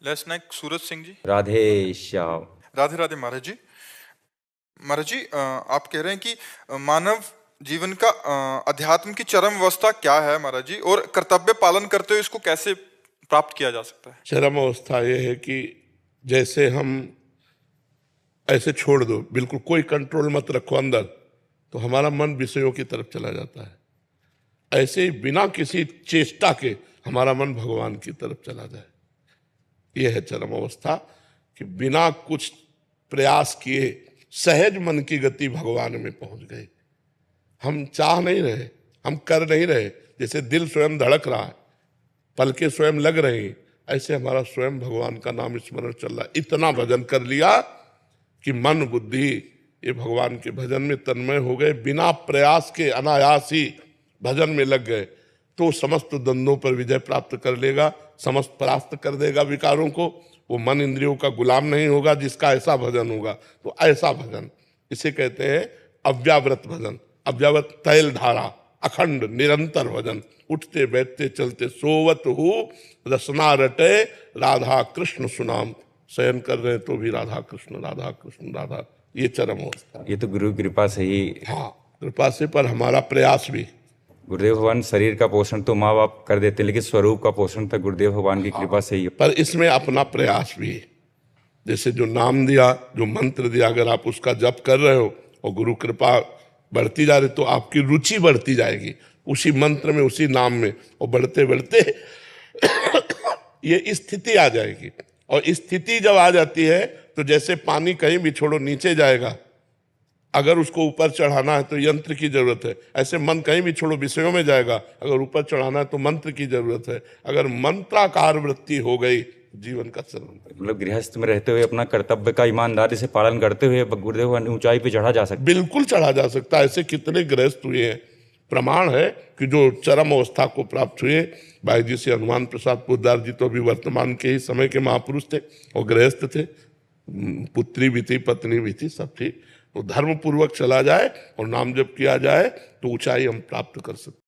Let's Naik Suraj Singh ji. Radhe Shyam. Radhe Radhe महाराज जी। महाराज जी, आप कह रहे हैं कि मानव जीवन का अध्यात्म की चरम अवस्था क्या है महाराज जी, और कर्तव्य पालन करते हुए इसको कैसे प्राप्त किया जा सकता है? चरम अवस्था यह है कि जैसे हम ऐसे छोड़ दो, बिल्कुल कोई कंट्रोल मत रखो अंदर, तो हमारा मन विषयों की तरफ चला जाता है। ऐसे ही बिना किसी चेष्टा के हमारा मन भगवान की तरफ चला जाए, यह है चरम अवस्था कि बिना कुछ प्रयास किए सहज मन की गति भगवान में पहुंच गए। हम चाह नहीं रहे, हम कर नहीं रहे, जैसे दिल स्वयं धड़क रहा है, पलके स्वयं लग रही हैं, ऐसे हमारा स्वयं भगवान का नाम स्मरण चल रहा है। इतना भजन कर लिया कि मन बुद्धि ये भगवान के भजन में तन्मय हो गए, बिना प्रयास के अनायास ही भजन में लग गए, तो समस्त द्वंद्वों पर विजय प्राप्त कर लेगा, समस्त परास्त कर देगा विकारों को। वो मन इंद्रियों का गुलाम नहीं होगा जिसका ऐसा भजन होगा। तो ऐसा भजन इसे कहते हैं अव्याव्रत भजन। अव्याव्रत तैल धारा, अखंड निरंतर भजन, उठते बैठते चलते सोवत हो रसना रटे राधा कृष्ण सुनाम। शयन कर रहे तो भी राधा कृष्ण राधा कृष्ण राधा, ये चरम अवस्था। ये तो गुरु की कृपा से ही। हाँ, कृपा से, पर हमारा प्रयास भी। गुरुदेव भगवान शरीर का पोषण तो माँ बाप कर देते, लेकिन स्वरूप का पोषण तो गुरुदेव भगवान की कृपा से ही। पर इसमें अपना प्रयास भी है। जैसे जो नाम दिया, जो मंत्र दिया, अगर आप उसका जप कर रहे हो और गुरु कृपा बढ़ती जा रही, तो आपकी रुचि बढ़ती जाएगी उसी मंत्र में, उसी नाम में, और बढ़ते बढ़ते ये स्थिति आ जाएगी। और स्थिति जब आ जाती है तो जैसे पानी कहीं भी छोड़ो नीचे जाएगा, अगर उसको ऊपर चढ़ाना है तो यंत्र की जरूरत है। ऐसे मन कहीं भी छोड़ो विषयों में जाएगा, अगर ऊपर चढ़ाना है तो मंत्र की जरूरत है। अगर मंत्राकार वृत्ति हो गई, जीवन का चरण। मतलब गृहस्थ में रहते हुए अपना कर्तव्य का ईमानदारी से पालन करते हुए गुरुदेव भगवान ऊंचाई पे चढ़ा जा सकता है। बिल्कुल चढ़ा जा सकता है। ऐसे कितने गृहस्थ हुए हैं, प्रमाण है कि जो चरम अवस्था को प्राप्त हुए। भाई जी से हनुमान प्रसाद पोद्दार जी तो अभी वर्तमान के ही समय के महापुरुष थे और गृहस्थ थे, पुत्री भी थी, पत्नी भी थी, सब थी। तो धर्म पूर्वक चला जाए और नाम जप किया जाए तो ऊंचाई हम प्राप्त कर सकते।